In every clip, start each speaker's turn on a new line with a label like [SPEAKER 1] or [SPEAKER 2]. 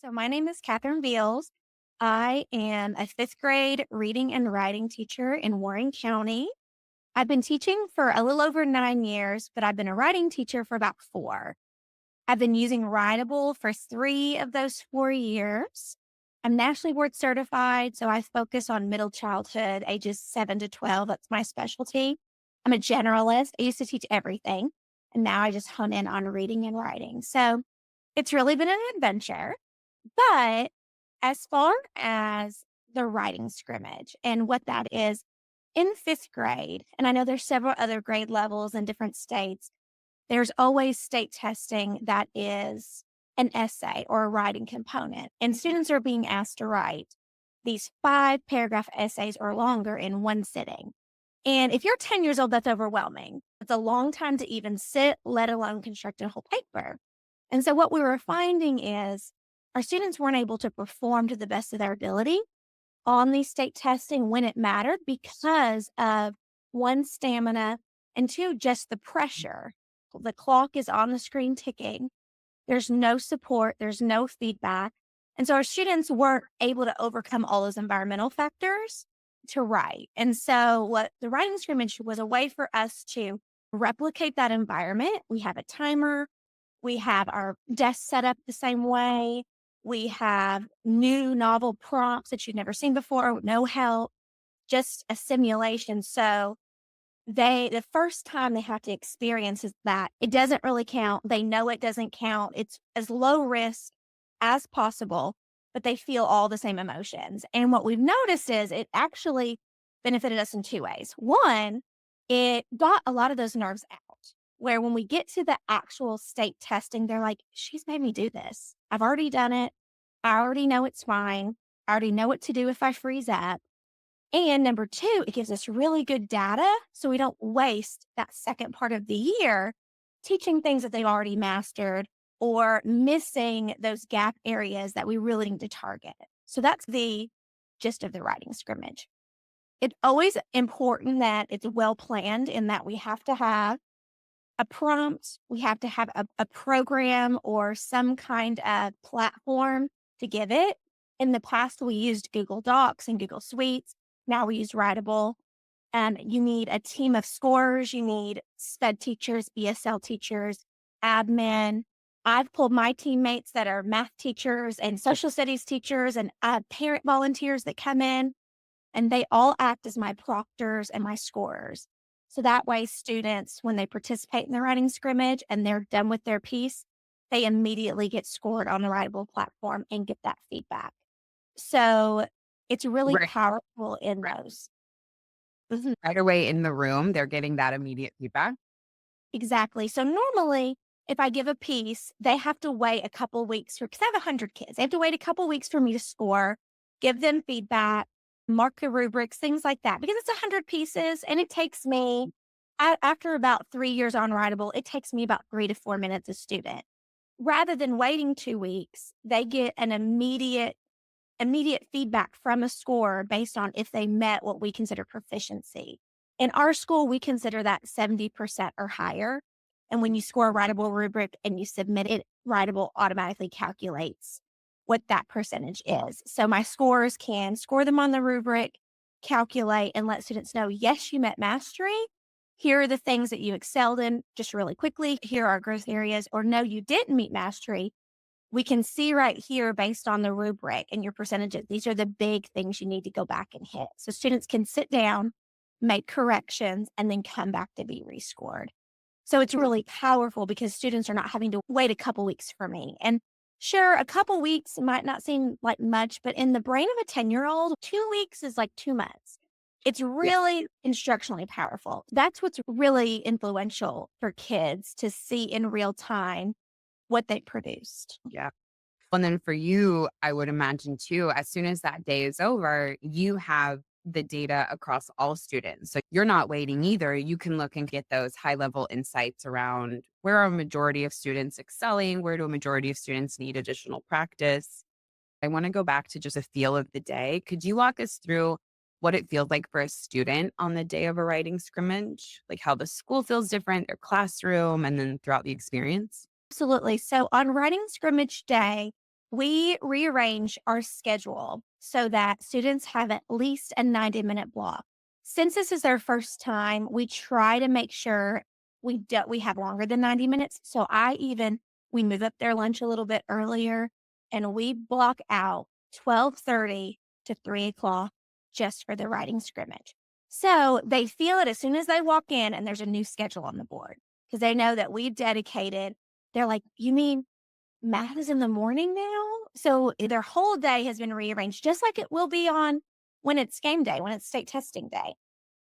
[SPEAKER 1] So, my name is Katherine Beals. I am a fifth grade reading and writing teacher in Warren County. I've been teaching for a little over 9 years, but I've been a writing teacher for about four. I've been using Writable for three of those 4 years. I'm nationally board certified, so I focus on middle childhood, ages 7 to 12. That's my specialty. I'm a generalist. I used to teach everything, and now I just hone in on reading and writing. So, it's really been an adventure. But as far as the writing scrimmage and what that is in fifth grade, and I know there's several other grade levels in different states, there's always state testing that is an essay or a writing component. And students are being asked to write these 5 paragraph essays or longer in one sitting. And if you're 10 years old, that's overwhelming. It's a long time to even sit, let alone construct a whole paper. And so what we were finding is our students weren't able to perform to the best of their ability on these state testing when it mattered because of one, stamina, and two, just the pressure. The clock is on the screen ticking. There's no support, there's no feedback. And so our students weren't able to overcome all those environmental factors to write. And so what the writing scrimmage was a way for us to replicate that environment. We have a timer, we have our desk set up the same way. We have new novel prompts that you've never seen before, with no help, just a simulation. So the first time they have to experience is that it doesn't really count. They know it doesn't count. It's as low risk as possible, but they feel all the same emotions. And what we've noticed is it actually benefited us in two ways. One, it got a lot of those nerves out, where when we get to the actual state testing, they're like, she's made me do this. I've already done it. I already know it's fine. I already know what to do if I freeze up. And number two, it gives us really good data so we don't waste that second part of the year teaching things that they've already mastered or missing those gap areas that we really need to target. So that's the gist of the writing scrimmage. It's always important that it's well planned in that we have to have a prompt, we have to have a program or some kind of platform to give it. In the past, we used Google Docs and Google Suites. Now we use Writable. You need a team of scorers. You need SPED teachers, ESL teachers, admin. I've pulled my teammates that are math teachers and social studies teachers and parent volunteers that come in, and they all act as my proctors and my scorers. So that way, students, when they participate in the writing scrimmage and they're done with their piece, they immediately get scored on the Writable platform and get that feedback. So it's really
[SPEAKER 2] Right,
[SPEAKER 1] powerful in
[SPEAKER 2] right.
[SPEAKER 1] those. Mhm.
[SPEAKER 2] Right away in the room, they're getting that immediate feedback.
[SPEAKER 1] Exactly. So normally, if I give a piece, they have to wait a couple weeks for, because I have 100 kids. They have to wait a couple weeks for me to score, give them feedback, mark the rubrics, things like that, because it's 100 pieces and it takes me, after about 3 years on Writable, it takes me about 3 to 4 minutes a student. Rather than waiting 2 weeks, they get an immediate feedback from a score based on if they met what we consider proficiency. In our school, we consider that 70% or higher. And when you score a writable rubric and you submit it, Writable automatically calculates what that percentage is. So my scores can score them on the rubric, calculate, and let students know, yes, you met mastery. Here are the things that you excelled in just really quickly. Here are growth areas, or no, you didn't meet mastery. We can see right here based on the rubric and your percentages. These are the big things you need to go back and hit. So students can sit down, make corrections, and then come back to be rescored. So it's really powerful because students are not having to wait a couple weeks for me. And sure, a couple weeks might not seem like much, but in the brain of a 10-year-old, 2 weeks is like 2 months. It's
[SPEAKER 2] Yeah.
[SPEAKER 1] really instructionally powerful. That's what's really influential for kids to see in real time what they produced.
[SPEAKER 2] Yeah. And then for you, I would imagine too, as soon as that day is over, you have the data across all students. So you're not waiting either. You can look and get those high level insights around where are a majority of students excelling, where do a majority of students need additional practice. I want to go back to just a feel of the day. Could you walk us through what it feels like for a student on the day of a writing scrimmage? Like how the school feels different, their classroom, and then throughout the experience?
[SPEAKER 1] Absolutely. So on writing scrimmage day, We rearrange our schedule so that students have at least a 90-minute block. Since this is their first time, we try to make sure we have longer than 90 minutes. So we move up their lunch a little bit earlier and we block out 12:30 to 3 o'clock just for the writing scrimmage. So they feel it as soon as they walk in and there's a new schedule on the board because they know that we've dedicated. They're like, "You mean math is in the morning now?" So their whole day has been rearranged just like it will be on when it's game day, when it's state testing day.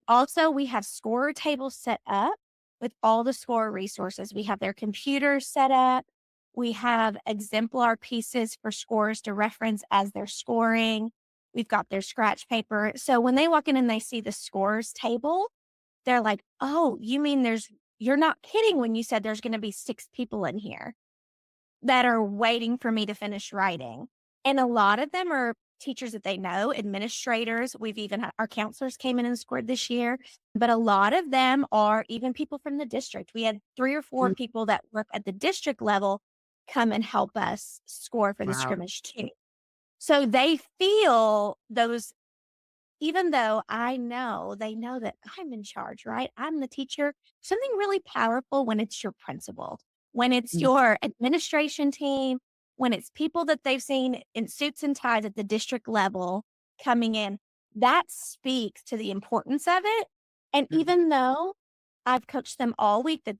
[SPEAKER 1] Also, we have scorer tables set up with all the scorer resources. We have their computers set up. We have exemplar pieces for scorers to reference as they're scoring. We've got their scratch paper. So when they walk in and they see the scorers table, they're like, "Oh, you mean you're not kidding when you said there's going to be 6 people in here that are waiting for me to finish writing." And a lot of them are teachers that they know, administrators. We've even had our counselors came in and scored this year, but a lot of them are even people from the district. We had 3 or 4
[SPEAKER 2] Mm,
[SPEAKER 1] people that work at the district level come and help us score for the
[SPEAKER 2] wow.
[SPEAKER 1] scrimmage too. So they feel those even though I know they know that I'm in charge, right? I'm the teacher. Something really powerful when it's your principal, when it's
[SPEAKER 2] Mm,
[SPEAKER 1] your administration team, when it's people that they've seen in suits and ties at the district level coming in. That speaks to the importance of it. And
[SPEAKER 2] mhm,
[SPEAKER 1] even though I've coached them all week that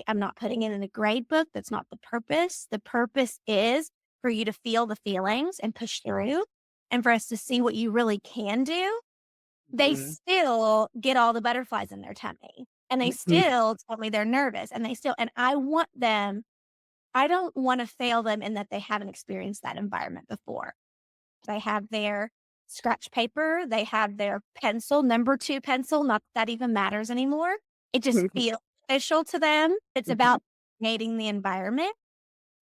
[SPEAKER 1] I'm not putting it in a grade book. That's not the purpose. The purpose is for you to feel the feelings and push through and for us to see what you really can do. They
[SPEAKER 2] mhm,
[SPEAKER 1] still get all the butterflies in their tummy, and they
[SPEAKER 2] mhm,
[SPEAKER 1] still tell me they're nervous, and I don't wanna fail them in that they haven't experienced that environment before. They have their scratch paper, they have their pencil, number 2 pencil, not that even matters anymore. It just
[SPEAKER 2] mhm,
[SPEAKER 1] feels official to them. It's
[SPEAKER 2] mhm,
[SPEAKER 1] about creating the environment.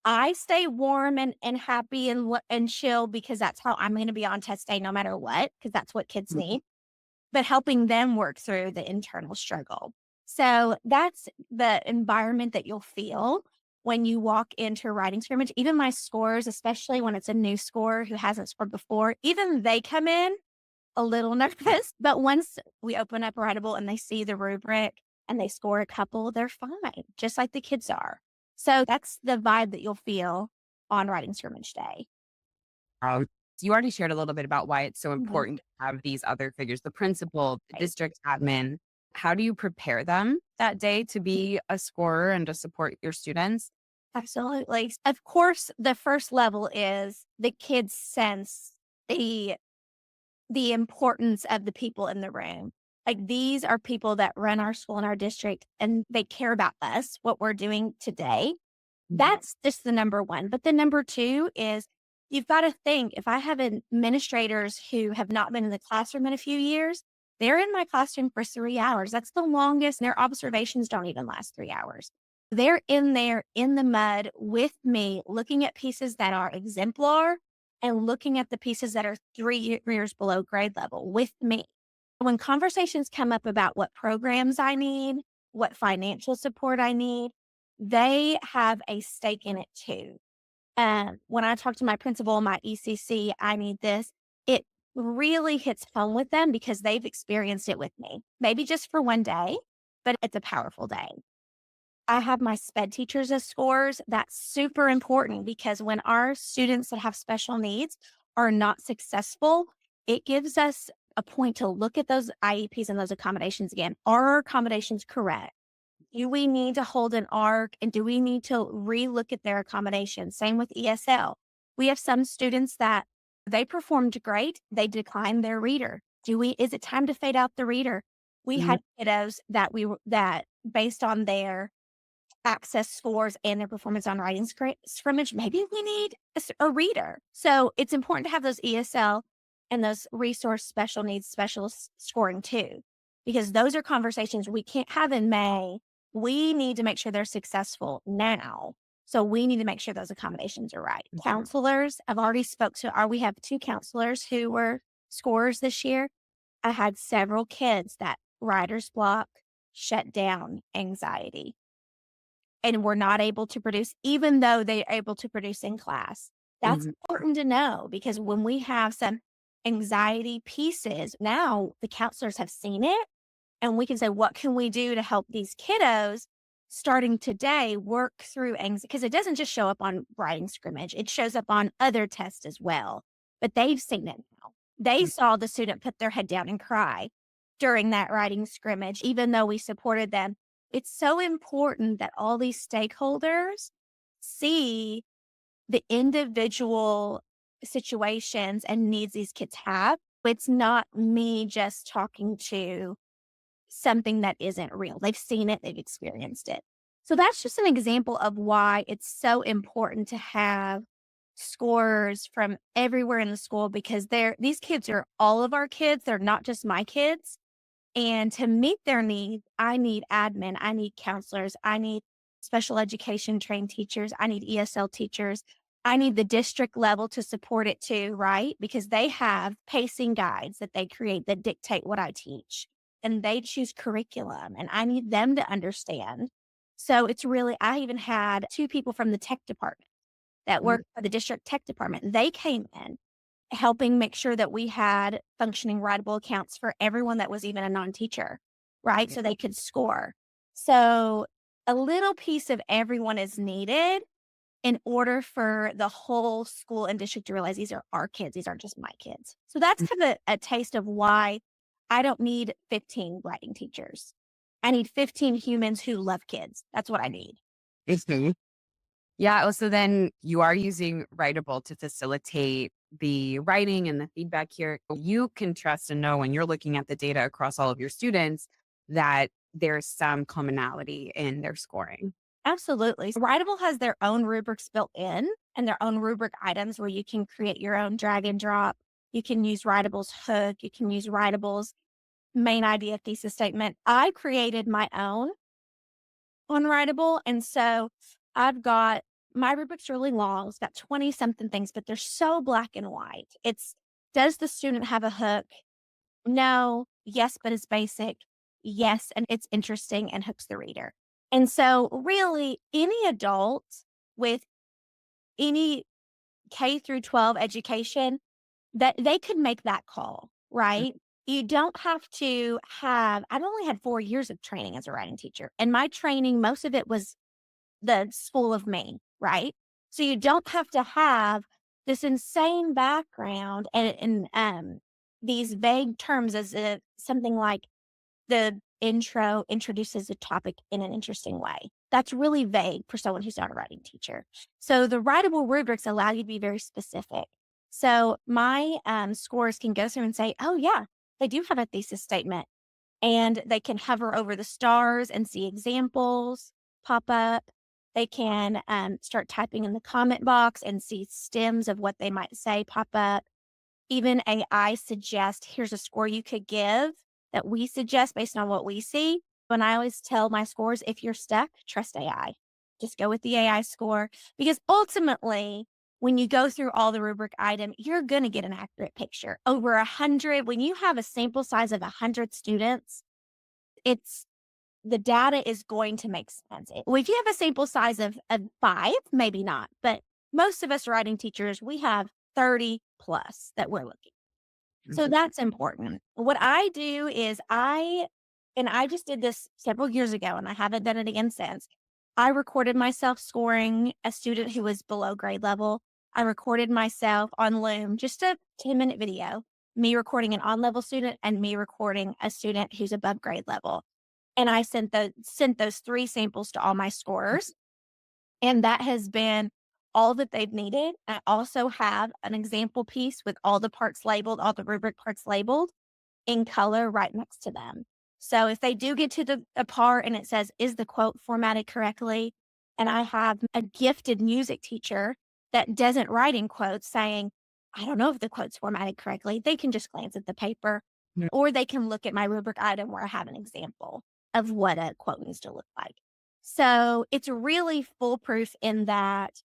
[SPEAKER 1] I stay warm and happy and chill because that's how I'm gonna be on test day no matter what, because that's what kids
[SPEAKER 2] mhm.
[SPEAKER 1] need, but helping them work through the internal struggle. So that's the environment that you'll feel when you walk into a writing scrimmage. Even my scores, especially when it's a new scorer who hasn't scored before, even they come in a little nervous. But once we open up Writable and they see the rubric and they score a couple, they're fine, just like the kids are. So that's the vibe that you'll feel on writing scrimmage day.
[SPEAKER 2] Oh, you already shared a little bit about why it's so
[SPEAKER 1] Mhm.
[SPEAKER 2] important to have these other figures, the principal, the
[SPEAKER 1] Right.
[SPEAKER 2] district admin. How do you prepare them that day to be a scorer and to support your students?
[SPEAKER 1] Absolutely. Of course, the first level is the kids sense the the importance of the people in the room. Like, these are people that run our school and our district, and they care about us, what we're doing today.
[SPEAKER 2] Mhm,
[SPEAKER 1] That's just the number 1. But the number 2 is you've gotta think, if I have administrators who have not been in the classroom in a few years, they're in my classroom for 3 hours. That's the longest, and their observations don't even last 3 hours. They're in there in the mud with me, looking at pieces that are exemplar and looking at the pieces that are 3 years below grade level with me. When conversations come up about what programs I need, what financial support I need, they have a stake in it too. When I talk to my principal, my ECC, I need this, it really hits home with them because they've experienced it with me. Maybe just for one day, but it's a powerful day. I have my SPED teachers as scores. That's super important because when our students that have special needs are not successful, it gives us a point to look at those IEPs and those accommodations again. Are our accommodations correct? Do we need to hold an ARC and do we need to relook at their accommodations? Same with ESL. We have some students that they performed great, they declined their reader. Is it time to fade out the reader? We
[SPEAKER 2] mhm,
[SPEAKER 1] had kiddos that based on their access scores and their performance on writing scrimmage, maybe we need a reader. So it's important to have those ESL and those resource special needs specialists scoring too, because those are conversations we can't have in May. We need to make sure they're successful now. So we need to make sure those accommodations are right.
[SPEAKER 2] mhm.
[SPEAKER 1] Counselors, I've already spoke to we have 2 counselors who were scorers this year. I had several kids that writer's block shut down anxiety and were not able to produce even though they're able to produce in class. That's
[SPEAKER 2] Mhm.
[SPEAKER 1] important to know because when we have some anxiety pieces, now the counselors have seen it and we can say, what can we do to help these kiddos starting today work through anxiety? Because it doesn't just show up on writing scrimmage, it shows up on other tests as well. But they've seen it now. They saw the student put their head down and cry during that writing scrimmage, even though we supported them. It's so important that all these stakeholders see the individual situations and needs these kids have. It's not me just talking to something that isn't real. They've seen it, they've experienced it. So that's just an example of why it's so important to have scores from everywhere in the school because these kids are all of our kids. They're not just my kids. And to meet their needs, I need admin, I need counselors, I need special education trained teachers, I need ESL teachers. I need the district level to support it too, right? Because they have pacing guides that they create that dictate what I teach and they choose curriculum and I need them to understand. So it's really, I even had two people from the tech department that
[SPEAKER 2] Mhm.
[SPEAKER 1] work for the district tech department. They came in helping make sure that we had functioning writable accounts for everyone that was even a non-teacher, right?
[SPEAKER 2] Yeah.
[SPEAKER 1] So they could score. So a little piece of everyone is needed in order for the whole school and district to realize these are our kids, these aren't just my kids. So that's kind of a taste of why I don't need 15 writing teachers. I need 15 humans who love kids. That's what I need.
[SPEAKER 2] Mhm. Yeah. Oh, so then you are using Writable to facilitate the writing and the feedback here. You can trust and know when you're looking at the data across all of your students that there's some commonality in their scoring.
[SPEAKER 1] Absolutely. Writable has their own rubrics built in and their own rubric items where you can create your own drag and drop. You can use Writable's hook. You can use Writable's main idea thesis statement. I created my own on Writable. And so I've got my rubric's really long. It's got 20 something things, but they're so black and white. It's does the student have a hook? No. Yes, but it's basic. Yes, and it's interesting and hooks the reader. And so, really, any adult with any K through 12 education that they could make that call, right? You don't have to have, I've only had 4 years of training as a writing teacher. And my training, most of it was the School of Maine, right? So you don't have to have this insane background and these vague terms as if something like the intro introduces the topic in an interesting way. That's really vague for someone who's not a writing teacher. So the writable rubrics allow you to be very specific. So my scores can go through and say, oh, yeah, they do have a thesis statement. And they can hover over the stars and see examples pop up. They can start typing in the comment box and see stems of what they might say pop up. Even AI suggest, here's a score you could give that we suggest based on what we see. And I always tell my scores, if you're stuck, trust AI. Just go with the AI score because ultimately, when you go through all the rubric item, you're going to get an accurate picture. Over 100, when you have a sample size of 100 students, it's the data is going to make sense. Well, if you have a sample size of 5, maybe not, but most of us writing teachers, we have 30 plus that we're looking. So
[SPEAKER 2] Mhm.
[SPEAKER 1] that's important. What I do is I just did this several years ago and I haven't done it again since. I recorded myself scoring a student who was below grade level. I recorded myself on Loom, just a 10-minute video, me recording an on level student and me recording a student who's above grade level. And I sent those 3 samples to all my scorers, and that has been all that they've needed. I also have an example piece with all the parts labeled, all the rubric parts labeled in color right next to them. So if they do get to a part and it says, "Is the quote formatted correctly?" And I have a gifted music teacher that doesn't write in quotes saying, "I don't know if the quote's formatted correctly." They can just glance at the paper or they can look at my rubric item where I have an example of what a quote needs to look like. So it's really foolproof in that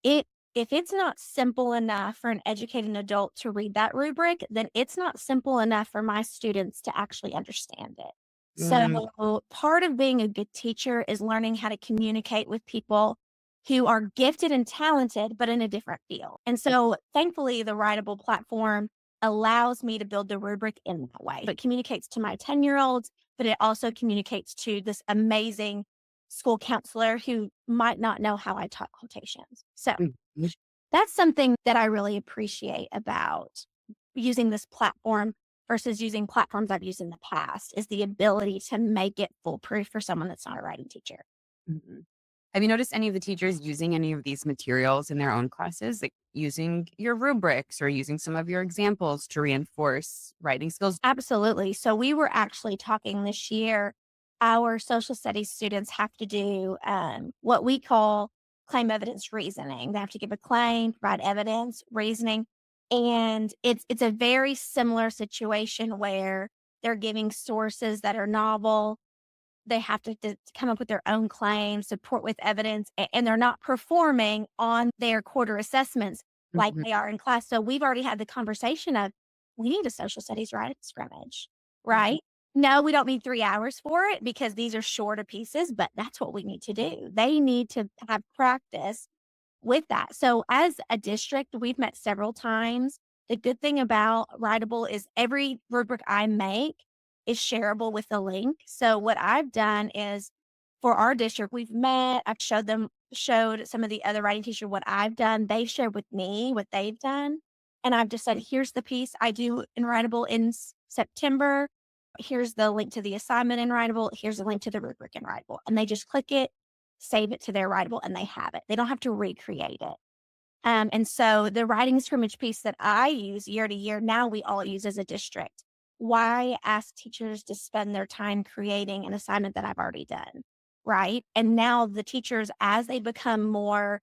[SPEAKER 1] it if it's not simple enough for an educated adult to read that rubric, then it's not simple enough for my students to actually understand it.
[SPEAKER 2] Mhm.
[SPEAKER 1] So part of being a good teacher is learning how to communicate with people who are gifted and talented, but in a different field. And so thankfully, the Writable platform allows me to build the rubric in that way. It communicates to my 10-year-olds, but it also communicates to this amazing school counselor who might not know how I taught quotations. So
[SPEAKER 2] Mhm.
[SPEAKER 1] that's something that I really appreciate about using this platform versus using platforms I've used in the past is the ability to make it foolproof for someone that's not a writing teacher.
[SPEAKER 2] Mhm. Have you noticed any of the teachers using any of these materials in their own classes, like using your rubrics or using some of your examples to reinforce writing skills?
[SPEAKER 1] Absolutely. So we were actually talking this year, our social studies students have to do what we call claim evidence reasoning. They have to give a claim, provide evidence, reasoning. And it's a very similar situation where they're giving sources that are novel. They have to come up with their own claims, support with evidence, and they're not performing on their quarter assessments like
[SPEAKER 2] Mhm.
[SPEAKER 1] they are in class. So we've already had the conversation of, we need a social studies writing scrimmage, right?
[SPEAKER 2] Mhm.
[SPEAKER 1] No, we don't need 3 hours for it because these are shorter pieces, but that's what we need to do. They need to have practice with that. So as a district, we've met several times. The good thing about Writable is every rubric I make is shareable with a link. So what I've done is for our district, we've met, showed some of the other writing teachers what I've done. They've shared with me what they've done. And I've just said, here's the piece I do in Writable in September. Here's the link to the assignment in Writable. Here's the link to the rubric in Writable. And they just click it, save it to their Writable, and they have it. They don't have to recreate it. And so the writing scrimmage piece that I use year to year, now we all use as a district. Why ask teachers to spend their time creating an assignment that I've already done? Right. And now the teachers, as they become more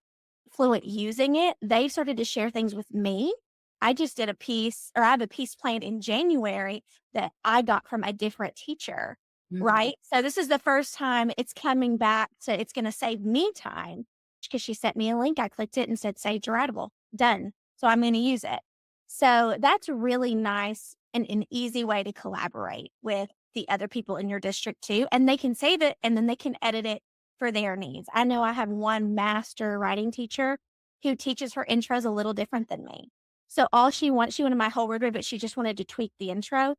[SPEAKER 1] fluent using it, they've started to share things with me. I just did a piece, or I have a piece planned in January that I got from a different teacher.
[SPEAKER 2] Mhm.
[SPEAKER 1] Right. So this is the first time it's coming back to, it's going to save me time because she sent me a link. I clicked it and said, save to Writable. Done. So I'm going to use it. So that's really nice and an easy way to collaborate with the other people in your district too. And they can save it and then they can edit it for their needs. I know I have one master writing teacher who teaches her intros a little different than me. So all she wanted my whole rubric, but she just wanted to tweak the intro.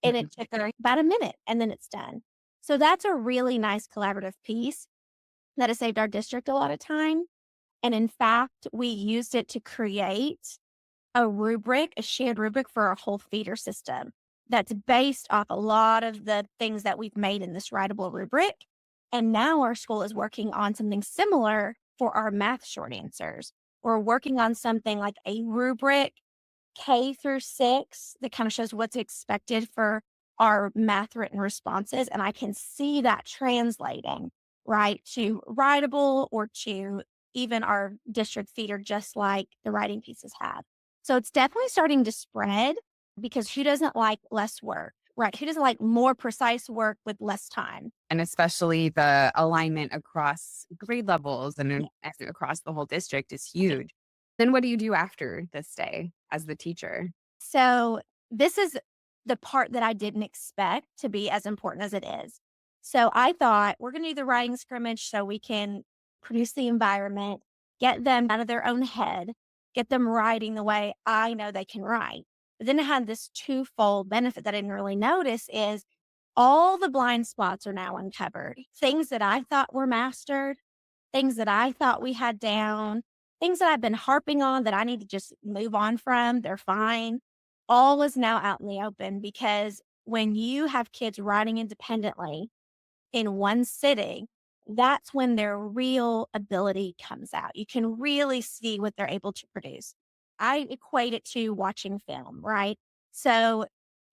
[SPEAKER 1] And it
[SPEAKER 2] Mhm.
[SPEAKER 1] took her about a minute and then it's done. So that's a really nice collaborative piece that has saved our district a lot of time. And in fact, we used it to create a rubric, a shared rubric for our whole feeder system that's based off a lot of the things that we've made in this writable rubric. And now our school is working on something similar for our math short answers. We're working on something like a rubric K through 6 that kind of shows what's expected for our math written responses. And I can see that translating, right, to writable or to even our district feeder, just like the writing pieces have. So it's definitely starting to spread because who doesn't like less work, right? Who doesn't like more precise work with less time?
[SPEAKER 2] And especially the alignment across grade levels and
[SPEAKER 1] Yeah.
[SPEAKER 2] across the whole district is huge. Then what do you do after this day as the teacher?
[SPEAKER 1] So this is the part that I didn't expect to be as important as it is. So I thought we're going to do the writing scrimmage so we can produce the environment, get them out of their own head, get them writing the way I know they can write. But then it had this twofold benefit that I didn't really notice is all the blind spots are now uncovered. Things that I thought were mastered, things that I thought we had down, things that I've been harping on that I need to just move on from, they're fine. All is now out in the open because when you have kids writing independently in one sitting, that's when their real ability comes out. You can really see what they're able to produce. I equate it to watching film, right? So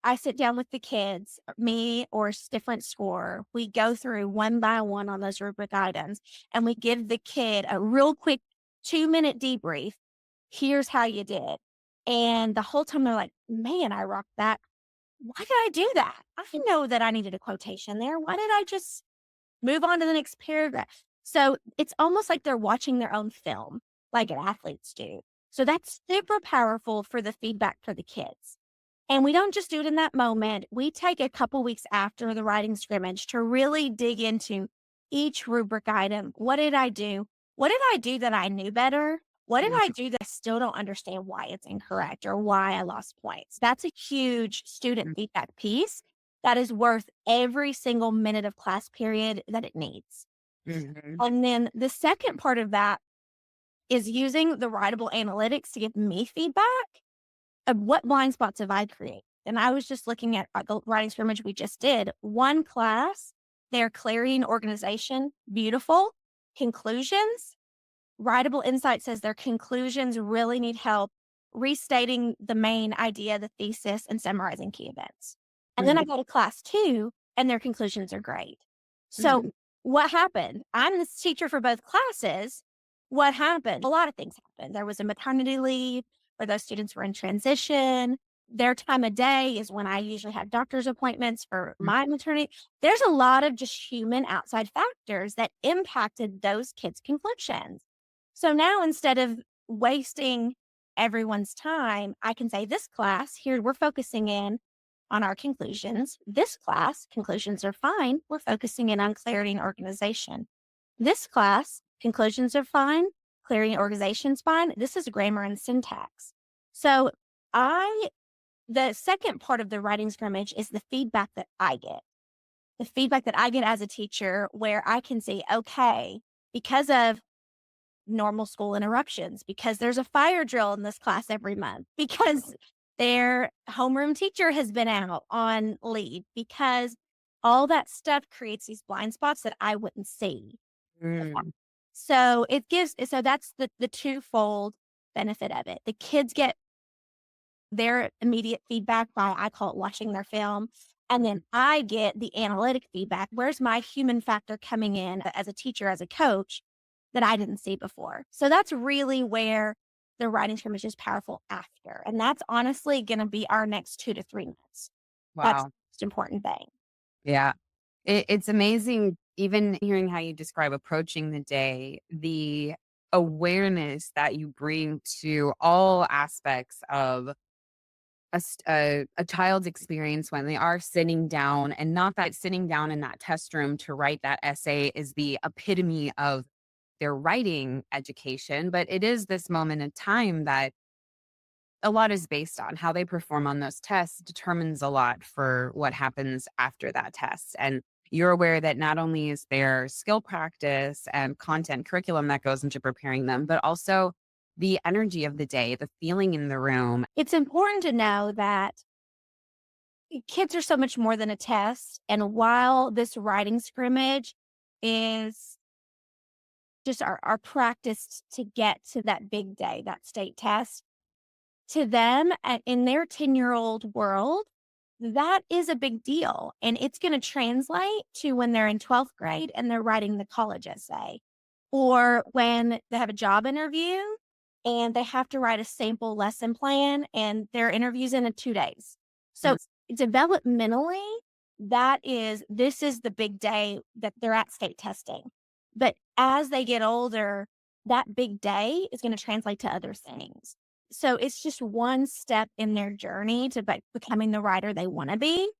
[SPEAKER 1] I sit down with the kids, me or different score. We go through one by one on those rubric items and we give the kid a real quick 2-minute debrief. Here's how you did. And the whole time they're like, man, I rocked that. Why did I do that? I know that I needed a quotation there. Why did I just move on to the next paragraph? So it's almost like they're watching their own film, like athletes do. So that's super powerful for the feedback for the kids. And we don't just do it in that moment. We take a couple weeks after the writing scrimmage to really dig into each rubric item. What did I do? What did I do that I knew better? What did I
[SPEAKER 2] Mhm,
[SPEAKER 1] do that I still don't understand why it's incorrect or why I lost points? That's a huge student
[SPEAKER 2] mm,
[SPEAKER 1] feedback piece that is worth every single minute of class period that it needs.
[SPEAKER 2] mhm,
[SPEAKER 1] And then the second part of that is using the Writable analytics to give me feedback of what blind spots have I created. And I was just looking at the writing scrimmage we just did. One class, their clarity and organization, beautiful. Conclusions, Writable Insight says their conclusions really need help restating the main idea, the thesis, and summarizing key events. And then
[SPEAKER 2] mhm,
[SPEAKER 1] I go to class two, and their conclusions are great.
[SPEAKER 2] mhm,
[SPEAKER 1] So, what happened? I'm the teacher for both classes. What happened? A lot of things happened. There was a maternity leave, or those students were in transition. Their time of day is when I usually have doctor's appointments for
[SPEAKER 2] mm,
[SPEAKER 1] my maternity. There's a lot of just human outside factors that impacted those kids' conclusions. So now instead of wasting everyone's time, I can say, this class, here we're focusing in on our conclusions. This class, conclusions are fine. We're focusing in on clarity and organization. This class, conclusions are fine. Clarity and organization's fine. This is grammar and syntax. So I, the second part of the writing scrimmage is the feedback that I get. The feedback that I get as a teacher, where I can say, okay, because of normal school interruptions, because there's a fire drill in this class every month, because their homeroom teacher has been out on leave, because all that stuff creates these blind spots that I wouldn't see.
[SPEAKER 2] mm,
[SPEAKER 1] So it gives, so that's the twofold benefit of it. The kids get their immediate feedback by, I call it watching their film. And then
[SPEAKER 2] mhm.
[SPEAKER 1] I get the analytic feedback. Where's my human factor coming in as a teacher, as a coach that I didn't see before? So that's really where the writing scrimmage is powerful after. And that's honestly going to be our next 2 to 3 months. That's the
[SPEAKER 2] Wow.
[SPEAKER 1] most important thing.
[SPEAKER 2] Yeah. It's amazing even hearing how you describe approaching the day, the awareness that you bring to all aspects of a child's experience when they are sitting down, and not that sitting down in that test room to write that essay is the epitome of their writing education, but it is this moment in time that a lot is based on. How they perform on those tests determines a lot for what happens after that test. And you're aware that not only is there skill practice and content curriculum that goes into preparing them, but also the energy of the day, the feeling in the room.
[SPEAKER 1] It's important to know that kids are so much more than a test. And while this writing scrimmage is just our practice to get to that big day, that state test, to them in their 10-year-old world, that is a big deal. And it's going to translate to when they're in 12th grade and they're writing the college essay, or when they have a job interview and they have to write a sample lesson plan and their interview's in 2 days. So developmentally, this is the big day that they're at state testing. But as they get older, that big day is going to translate to other things. So it's just one step in their journey to becoming the writer they want to be,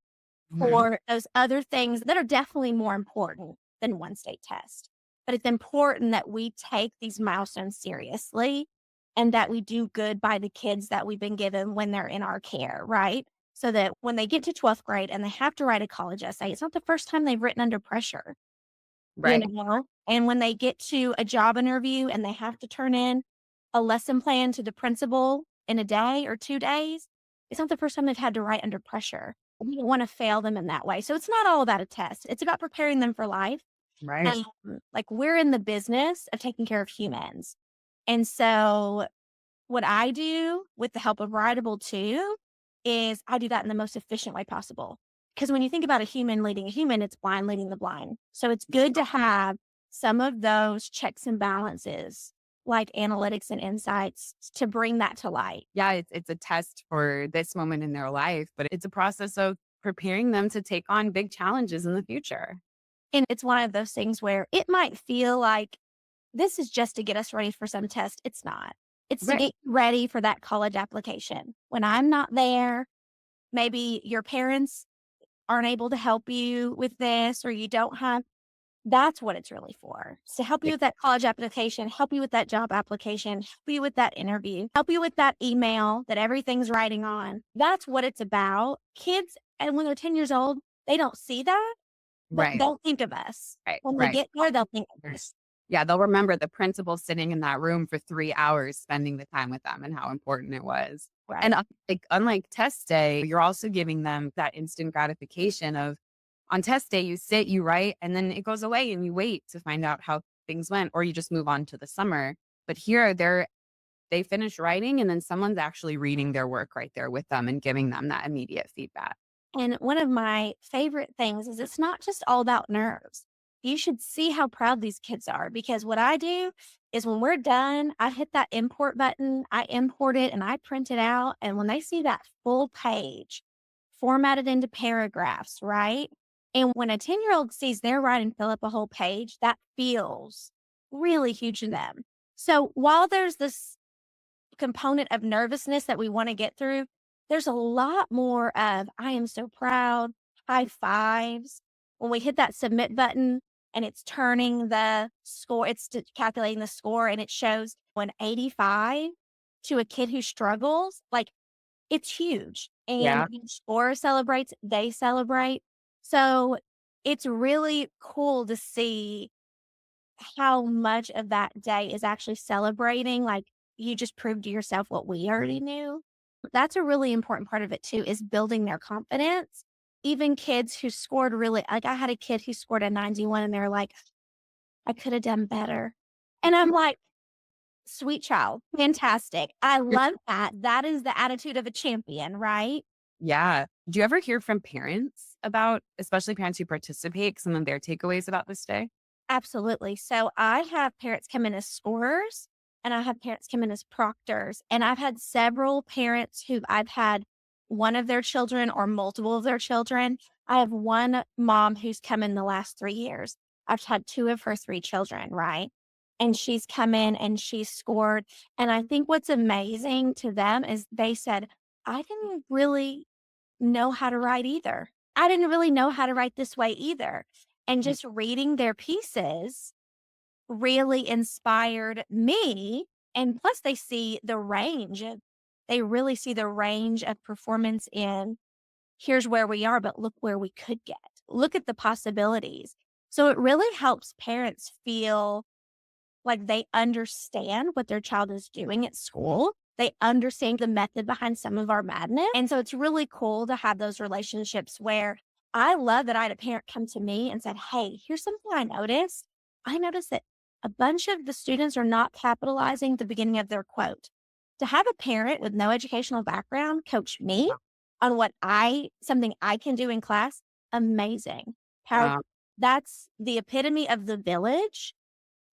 [SPEAKER 2] Mhm.
[SPEAKER 1] for those other things that are definitely more important than one state test. But it's important that we take these milestones seriously and that we do good by the kids that we've been given when they're in our care, right? So that when they get to 12th grade and they have to write a college essay, it's not the first time they've written under pressure. You
[SPEAKER 2] Right,
[SPEAKER 1] know? And when they get to a job interview and they have to turn in a lesson plan to the principal in a day or 2 days, it's not the first time they've had to write under pressure. We don't wanna fail them in that way. So it's not all about a test. It's about preparing them for life.
[SPEAKER 2] right,
[SPEAKER 1] And, like, we're in the business of taking care of humans. And so what I do with the help of Writable too, is I do that in the most efficient way possible. Because when you think about a human leading a human, it's blind leading the blind. So it's good to have some of those checks and balances, like analytics and insights, to bring that to light.
[SPEAKER 2] yeah, it's a test for this moment in their life, but it's a process of preparing them to take on big challenges in the future.
[SPEAKER 1] And it's one of those things where it might feel like this is just to get us ready for some test. It's not. It's to
[SPEAKER 2] Right,
[SPEAKER 1] get you ready for that college application. When I'm not there, maybe your parents aren't able to help you with this, or you don't have That's what it's really for. It's to help you
[SPEAKER 2] Yeah.
[SPEAKER 1] with that college application, help you with that job application, help you with that interview, help you with that email that everything's writing on. That's what it's about. Kids, and when they're 10 years old, they don't see that, but
[SPEAKER 2] Right.
[SPEAKER 1] they'll think of us.
[SPEAKER 2] Right.
[SPEAKER 1] When they
[SPEAKER 2] Right.
[SPEAKER 1] get there, they'll think of us.
[SPEAKER 2] Yeah, they'll remember the principal sitting in that room for 3 hours spending the time with them and how important it was. And,
[SPEAKER 1] Right.
[SPEAKER 2] like, unlike test day, you're also giving them that instant gratification of on test day, you sit, you write, and then it goes away and you wait to find out how things went, or you just move on to the summer. But here, they finish writing, and then someone's actually reading their work right there with them and giving them that immediate feedback.
[SPEAKER 1] And one of my favorite things is it's not just all about nerves. You should see how proud these kids are because what I do is when we're done, I hit that import button, I import it and I print it out. And when they see that full page formatted into paragraphs, right? And when a 10-year-old sees their writing fill up a whole page, that feels really huge to them. So while there's this component of nervousness that we wanna get through, there's a lot more of, "I am so proud," high fives. When we hit that submit button and it's turning the score, it's calculating the score and it shows an 85 to a kid who struggles, like, it's huge. And
[SPEAKER 2] Yeah.
[SPEAKER 1] each scorer celebrates, they celebrate. So, it's really cool to see how much of that day is actually celebrating, like, you just proved to yourself what we already knew. That's a really important part of it too, is building their confidence. Even kids who scored really like, I had a kid who scored a 91 and they're like, "I coulda done better." And I'm like, "Sweet child, fantastic." I love that. That is the attitude of a champion, right?
[SPEAKER 2] Yeah. Do you ever hear from parents about especially parents who participate, some of their takeaways about this day?
[SPEAKER 1] Absolutely. So I have parents come in as scorers and I have parents come in as proctors. And I've had several parents who I've had one of their children or multiple of their children. I have one mom who's come in the last 3 years. I've had two of her three children, right? And she's come in and she's scored. And I think what's amazing to them is they said, I didn't really know how to write either. I didn't really know how to write this way either. And
[SPEAKER 2] Mm.
[SPEAKER 1] just reading their pieces really inspired me. And plus, they really see the range of performance in here's where we are, but look where we could get. Look at the possibilities. So it really helps parents feel like, they understand what their child is doing at school. They understand the method behind some of our madness, and so it's really cool to have those relationships where I love that I had a parent come to me and said, "Hey, here's something I noticed. I noticed that a bunch of the students are not capitalizing the beginning of their quote." To have a parent with no educational background coach me on something I can do in class, amazing. Powerful.
[SPEAKER 2] Wow.
[SPEAKER 1] That's the epitome of the village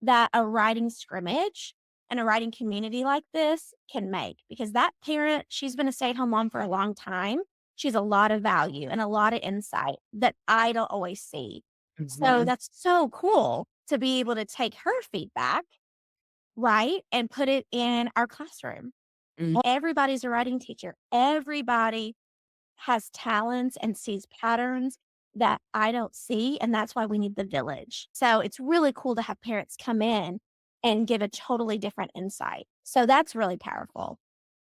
[SPEAKER 1] that a writing scrimmage and a writing community like this can make because that parent, she's been a stay-at-home mom for a long time. She's a lot of value and a lot of insight that I don't always see. So
[SPEAKER 2] Mhm.
[SPEAKER 1] that's so cool to be able to take her feedback, right, and put it in our classroom.
[SPEAKER 2] Mm.
[SPEAKER 1] Everybody's a writing teacher. Everybody has talents and sees patterns that I don't see, and that's why we need the village. So it's really cool to have parents come in and give a totally different insight. So that's really powerful.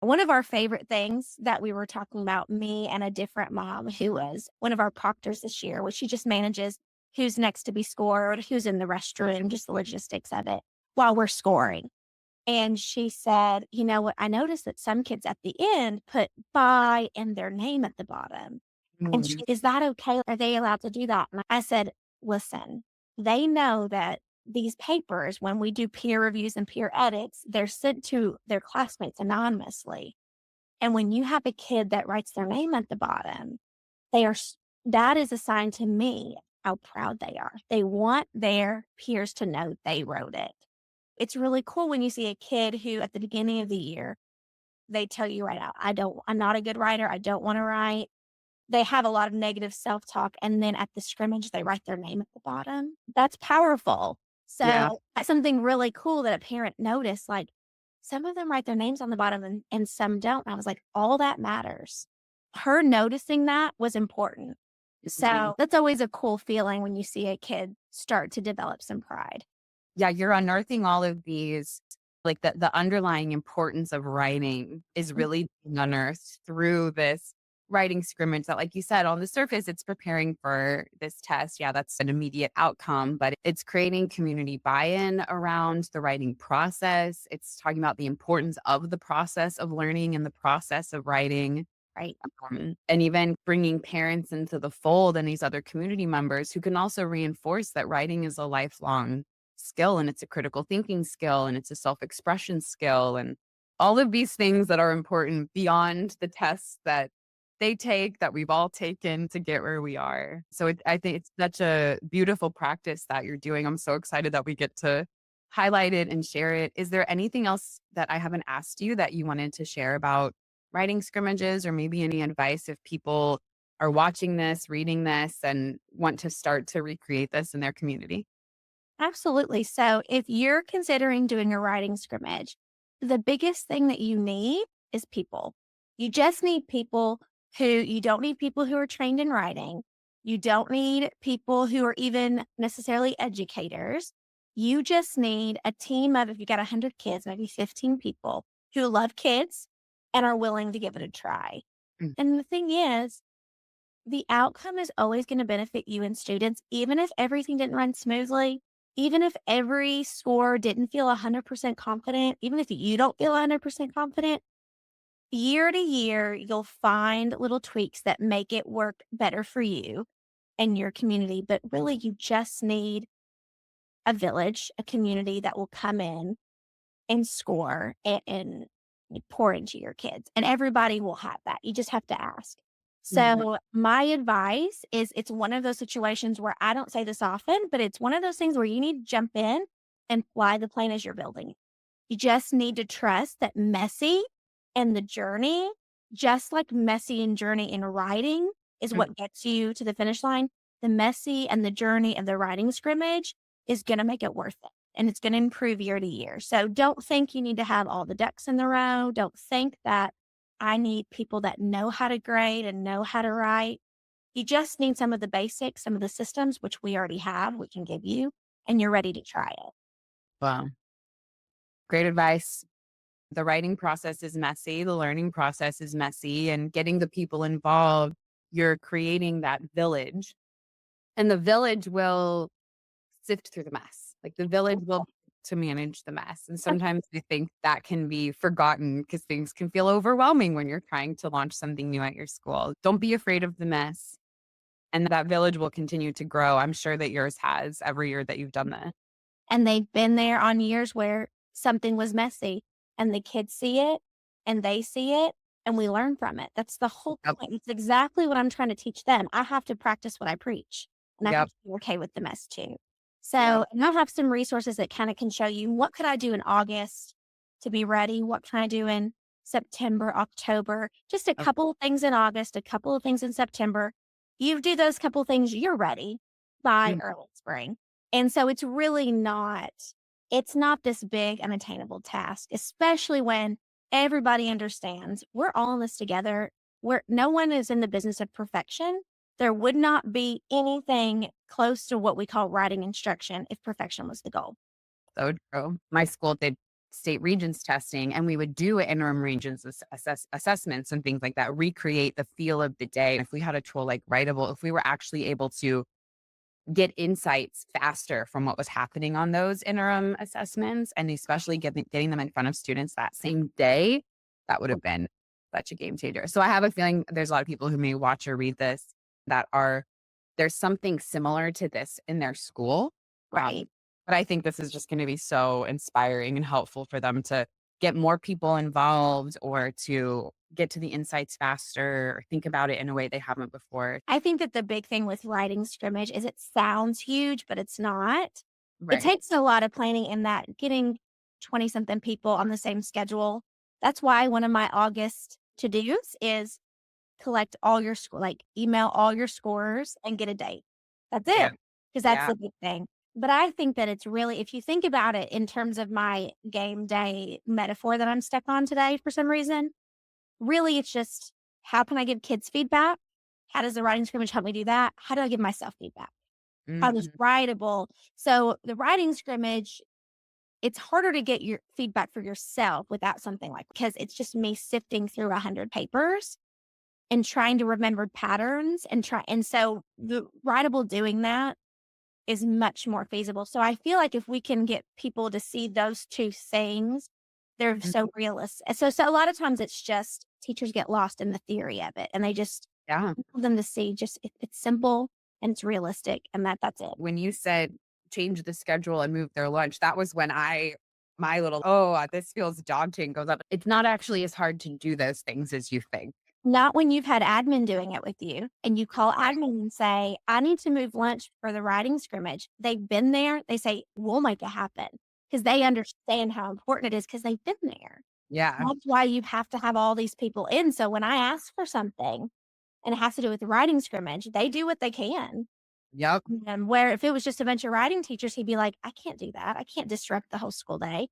[SPEAKER 1] One of our favorite things that we were talking about, me and a different mom who was one of our proctors this year, was she just manages who's next to be scored, who's in the restroom, just the logistics of it while we're scoring. And she said, "You know what? I noticed that some kids at the end put by and their name at the bottom." And
[SPEAKER 2] Mm.
[SPEAKER 1] "Is that okay? Are they allowed to do that?" And I said, "Listen, they know that these papers, when we do peer reviews and peer edits, they're sent to their classmates anonymously. And when you have a kid that writes their name at the bottom, that is a sign to me how proud they are. They want their peers to know they wrote it." It's really cool when you see a kid who at the beginning of the year, they tell you right out, I'm not a good writer. I don't want to write. They have a lot of negative self-talk. And then at the scrimmage, they write their name at the bottom. That's powerful.
[SPEAKER 2] Yeah.
[SPEAKER 1] So that's something really cool that a parent noticed. Like some of them write their names on the bottom and some don't. And I was like, all that matters. Her noticing that was important.
[SPEAKER 2] Mhm.
[SPEAKER 1] So that's always a cool feeling when you see a kid start to develop some pride.
[SPEAKER 2] Yeah, you're unearthing all of these, like the underlying importance of writing is
[SPEAKER 1] Mm,
[SPEAKER 2] really being unearthed through this writing scrimmage that, like you said, on the surface, it's preparing for this test. Yeah, that's an immediate outcome, but it's creating community buy-in around the writing process. It's talking about the importance of the process of learning and the process of writing.
[SPEAKER 1] right.
[SPEAKER 2] And even bringing parents into the fold and these other community members who can also reinforce that writing is a lifelong skill and it's a critical thinking skill and it's a self expression skill and all of these things that are important beyond the tests that they take that we've all taken to get where we are. So I think it's such a beautiful practice that you're doing. I'm so excited that we get to highlight it and share it. Is there anything else that I haven't asked you that you wanted to share about writing scrimmages or maybe any advice if people are watching this, reading this, and want to start to recreate this in their community?
[SPEAKER 1] Absolutely. So if you're considering doing a writing scrimmage, the biggest thing that you need is people. You just need people who you don't need people who are trained in writing. You don't need people who are even necessarily educators. You just need a team of, if you got 100 kids, maybe 15 people who love kids and are willing to give it a try.
[SPEAKER 2] Mm,
[SPEAKER 1] And the thing is, the outcome is always going to benefit you and students, even if everything didn't run smoothly, even if every score didn't feel 100% confident, even if you don't feel 100% confident, year to year, you'll find little tweaks that make it work better for you and your community. But really, you just need a village, a community that will come in and score and pour into your kids. And everybody will have that. You just have to ask.
[SPEAKER 2] mhm,
[SPEAKER 1] So, my advice is it's one of those situations where I don't say this often, but it's one of those things where you need to jump in and fly the plane as you're building. You just need to trust that messy and the journey, just like messy and journey in writing is
[SPEAKER 2] mm,
[SPEAKER 1] what gets you to the finish line. The messy and the journey of the writing scrimmage is going to make it worth it and it's going to improve year to year. So don't think you need to have all the ducks in the row. Don't think that I need people that know how to grade and know how to write. You just need some of the basics, some of the systems, which we already have, we can give you, and you're ready to try it.
[SPEAKER 2] Wow. Great advice. The writing process is messy, the learning process is messy, and getting the people involved, you're creating that village, and the village will sift through the mess. Like the village will to manage the mess. And sometimes I think that can be forgotten because things can feel overwhelming when you're trying to launch something new at your school. Don't be afraid of the mess. And that village will continue to grow. I'm sure that yours has every year that you've done that.
[SPEAKER 1] And they've been there on years where something was messy and the kids see it and they see it and we learn from it. That's the whole
[SPEAKER 2] Yep.
[SPEAKER 1] point. It's exactly what I'm trying to teach them. I have to practice what I preach and I have
[SPEAKER 2] Yep.
[SPEAKER 1] to be okay with the mess too.
[SPEAKER 2] Yep.
[SPEAKER 1] So, and I have some resources that kind of can show you what could I do in August to be ready? What can I do in September, October? Just a
[SPEAKER 2] Okay.
[SPEAKER 1] couple of things in August, a couple of things in September. You do those couple things, you're ready by
[SPEAKER 2] Mm,
[SPEAKER 1] early spring. And so it's not this big unattainable task, especially when everybody understands we're all in this together. Where no one is in the business of perfection. There would not be anything close to what we call writing instruction if perfection was the goal.
[SPEAKER 2] so true. My school did state regents testing and we would do interim regents assessments and things like that, recreate the feel of the day. If we had a tool like Writable, if we were actually able to get insights faster from what was happening on those interim assessments, and especially getting them in front of students that same day, that would have been such a game changer. So I have a feeling there's a lot of people who may watch or read this that are there's something similar to this in their school.
[SPEAKER 1] Right.
[SPEAKER 2] But I think this is just going to be so inspiring and helpful for them to get more people involved or to get to the insights faster or think about it in a way they haven't before.
[SPEAKER 1] I think that the big thing with writing scrimmage is it sounds huge, but it's not. It
[SPEAKER 2] Right.
[SPEAKER 1] takes a lot of planning in that getting 20 something people on the same schedule. That's why one of my August to dos is collect all your score, like email all your scores and get a date. That's
[SPEAKER 2] Yeah.
[SPEAKER 1] it. Because that's
[SPEAKER 2] Yeah.
[SPEAKER 1] the big thing. But I think that it's really, if you think about it in terms of my game day metaphor that I'm stuck on today for some reason, really it's just how can I give kids feedback? How does the writing scrimmage help me do that? How do I give myself feedback? How does
[SPEAKER 2] Mhm.
[SPEAKER 1] Writable so the writing scrimmage, it's harder to get your feedback for yourself without something like because it's just me sifting through 100 papers and trying to remember patterns and so the Writable doing that is much more feasible. So I feel like if we can get people to see those 2 things, they're
[SPEAKER 2] Mm,
[SPEAKER 1] so realistic. So a lot of times it's just teachers get lost in the theory of it, and they just
[SPEAKER 2] yeah.
[SPEAKER 1] want them to see just it's simple and it's realistic, and that's it.
[SPEAKER 2] When you said change the schedule and move their lunch, that was when my little, "Oh, this feels daunting," goes up. It's not actually as hard to do those things as you think.
[SPEAKER 1] Not when you've had admin doing it with you and you call admin and say, "I need to move lunch for the writing scrimmage." They've been there. They say, "We'll make it happen," because they understand how important it is because 'cause they've been there.
[SPEAKER 2] Yeah.
[SPEAKER 1] That's why you have to have all these people in, so when I ask for something and it has to do with the writing scrimmage, they do what they can.
[SPEAKER 2] Yep.
[SPEAKER 1] And where if it was just a bunch of writing teachers, he'd be like, "I can't do that. I can't disrupt the whole school day."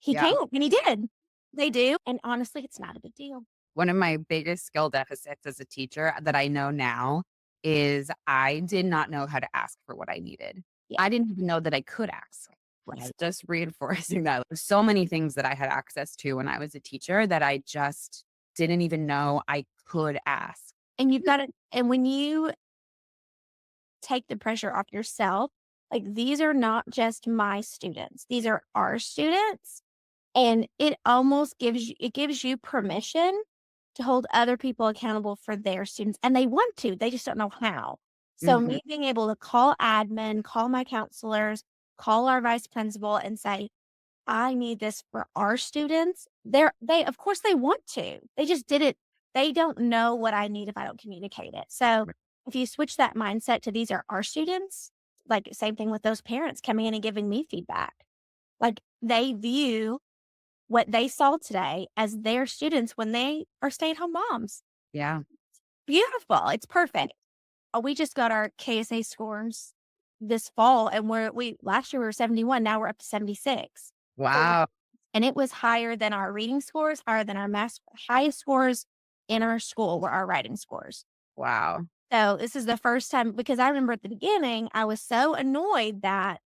[SPEAKER 1] He
[SPEAKER 2] Yeah.
[SPEAKER 1] can't, and he did. They do, and honestly, it's not a big deal.
[SPEAKER 2] One of my biggest skill deficits as a teacher that I know now is I did not know how to ask for what I needed.
[SPEAKER 1] Yeah,
[SPEAKER 2] I didn't even know that I could ask. It's
[SPEAKER 1] right.
[SPEAKER 2] just reinforcing that. There's so many things that I had access to when I was a teacher that I just didn't even know I could ask.
[SPEAKER 1] And you've gotta and when you take the pressure off yourself, like, these are not just my students, these are our students. And it almost gives you permission to hold other people accountable for their students, and they want to, they just don't know how. So,
[SPEAKER 2] Mhm.
[SPEAKER 1] me being able to call admin, call my counselors, call our vice principal and say, "I need this for our students." They of course, they want to. They just did it they don't know what I need if I don't communicate it. So, if you switch that mindset to these are our students, like, same thing with those parents coming in and giving me feedback. Like, they view what they saw today as their students when they are stay-at-home moms.
[SPEAKER 2] Yeah.
[SPEAKER 1] Beautiful, it's perfect. We just got our KSA scores this fall, and we last year we were 71, now we're up to 76. So
[SPEAKER 2] Wow.
[SPEAKER 1] and it was higher than our reading scores, higher than our math highest scores in our school were our writing scores.
[SPEAKER 2] Wow.
[SPEAKER 1] So, this is the first time because I remember at the beginning, I was so annoyed that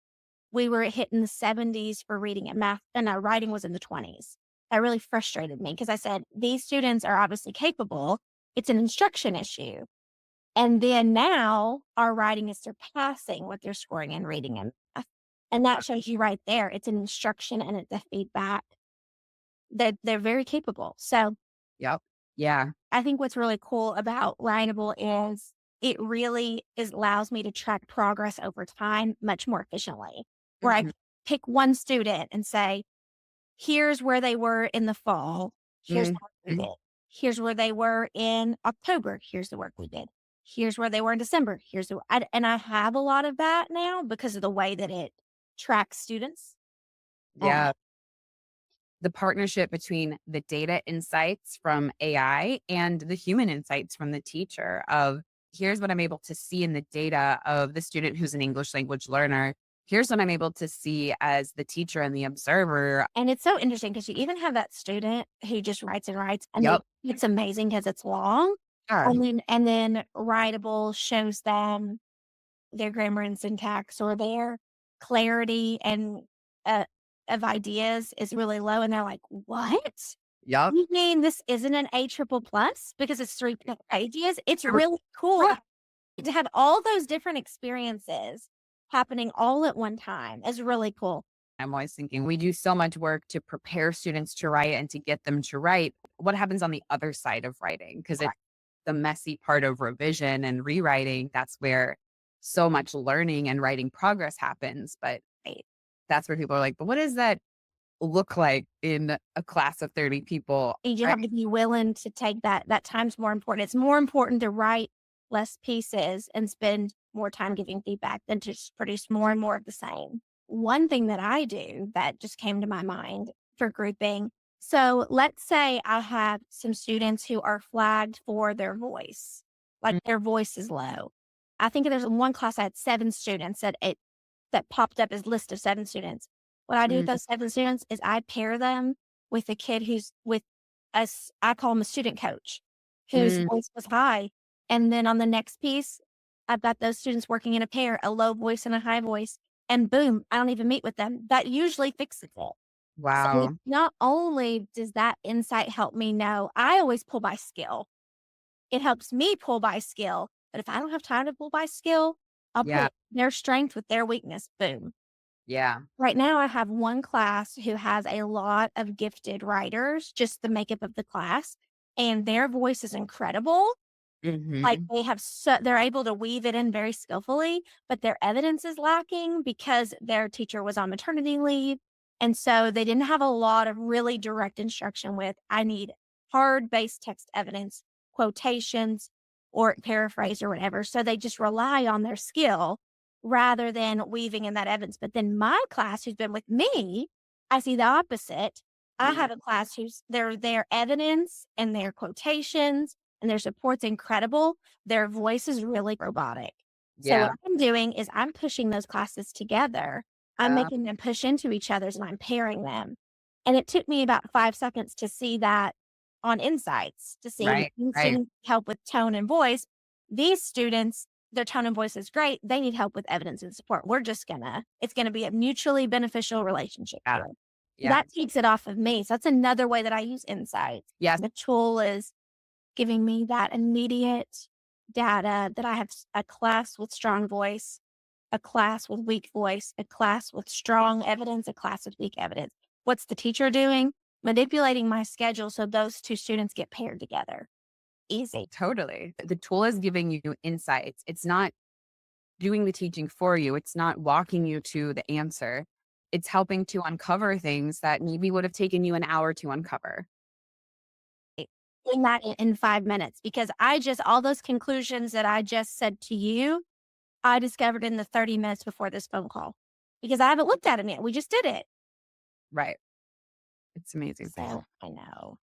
[SPEAKER 1] we were hitting the 70s for reading and math, and our writing was in the 20s. That really frustrated me because I said, "These students are obviously capable. It's an instruction issue." And then now our writing is surpassing what they're scoring in reading and math. And that shows you right there. It's an instruction and it's a feedback that they're very capable. So
[SPEAKER 2] Yep. Yeah.
[SPEAKER 1] I think what's really cool about Writable is it really allows me to track progress over time much more efficiently. Where I
[SPEAKER 2] Mhm.
[SPEAKER 1] pick one student and say, here's where they were in the fall. Here's the
[SPEAKER 2] Mhm.
[SPEAKER 1] work we did. Here's where they were in October. Here's the work we did. Here's where they were in December. And I have a lot of that now because of the way that it tracks students. Uh,
[SPEAKER 2] Yeah. The partnership between the data insights from AI and the human insights from the teacher of here's what I'm able to see in the data of the student who's an English language learner. Here's what I'm able to see as the teacher and the observer.
[SPEAKER 1] and it's so interesting because you even have that student who just writes and writes, and
[SPEAKER 2] Yep.
[SPEAKER 1] it's amazing because it's long.
[SPEAKER 2] Sure.
[SPEAKER 1] And then Writable shows them their grammar and syntax or their clarity and, uh, of ideas is really low, and they're like, "What?
[SPEAKER 2] Yep.
[SPEAKER 1] You mean this isn't an A triple plus because it's 3 pages?" It's really cool to have all those different experiences happening all at one time is really cool.
[SPEAKER 2] I'm always thinking we do so much work to prepare students to write and to get them to write. What happens on the other side of writing? Because it's the messy part of revision and rewriting. That's where so much learning and writing progress happens. But
[SPEAKER 1] Right.
[SPEAKER 2] that's where people are like, but what does that look like in a class of 30 people?
[SPEAKER 1] You just
[SPEAKER 2] Right.
[SPEAKER 1] have to be willing to take that time's more important. It's more important to write less pieces and spend more time giving feedback than to just produce more and more of the same. One thing that I do that just came to my mind for grouping. So let's say I have some students who are flagged for their voice, like their voice is low. I think there's one class I had 7 students that popped up as list of 7 students. What I do with
[SPEAKER 2] Mm,
[SPEAKER 1] those 7 students is I pair them with a kid who's with us. I call him a student coach, whose
[SPEAKER 2] mm,
[SPEAKER 1] voice was high. And then on the next piece, I've got those students working in a pair, a low voice and a high voice, and boom, I don't even meet with them. That usually fixes it. So
[SPEAKER 2] Wow.
[SPEAKER 1] not only does that insight help me know, I always pull by skill. It helps me pull by skill, but if I don't have time to pull by skill, I'll
[SPEAKER 2] Yeah.
[SPEAKER 1] put their strength with their weakness, boom.
[SPEAKER 2] Yeah.
[SPEAKER 1] Right now, I have one class who has a lot of gifted writers, just the makeup of the class, and their voice is incredible. Like,
[SPEAKER 2] Mhm.
[SPEAKER 1] they're able to weave it in very skillfully, but their evidence is lacking because their teacher was on maternity leave, and so they didn't have a lot of really direct instruction with, "I need hard-based text evidence, quotations, or paraphrase or whatever," so they just rely on their skill rather than weaving in that evidence, but then my class who's been with me, I see the opposite. I have a class who's their evidence and their quotations and their support's incredible. Their voice is really robotic. So what
[SPEAKER 2] Yeah.
[SPEAKER 1] I'm doing is I'm pushing those classes together. I'm
[SPEAKER 2] Yeah.
[SPEAKER 1] making them push into each other's and I'm pairing them. And it took me about 5 seconds to see that on insights, to see
[SPEAKER 2] Right. Right.
[SPEAKER 1] students help with tone and voice. These students, their tone and voice is great. They need help with evidence and support. It's gonna be a mutually beneficial relationship
[SPEAKER 2] Yeah.
[SPEAKER 1] here. So
[SPEAKER 2] Yeah.
[SPEAKER 1] that takes it off of me. So that's another way that I use insights.
[SPEAKER 2] Yes.
[SPEAKER 1] The tool is giving me that immediate data that I have a class with strong voice, a class with weak voice, a class with strong evidence, a class with weak evidence. What's the teacher doing? Manipulating my schedule so those 2 students get paired together. Easy.
[SPEAKER 2] Totally. The tool is giving you insights. It's not doing the teaching for you. It's not walking you to the answer. It's helping to uncover things that maybe would have taken you an hour to uncover.
[SPEAKER 1] Doing that in 5 minutes because all those conclusions that I just said to you, I discovered in the 30 minutes before this phone call because I haven't looked at it yet. We just did it.
[SPEAKER 2] Right. It's amazing.
[SPEAKER 1] So I know.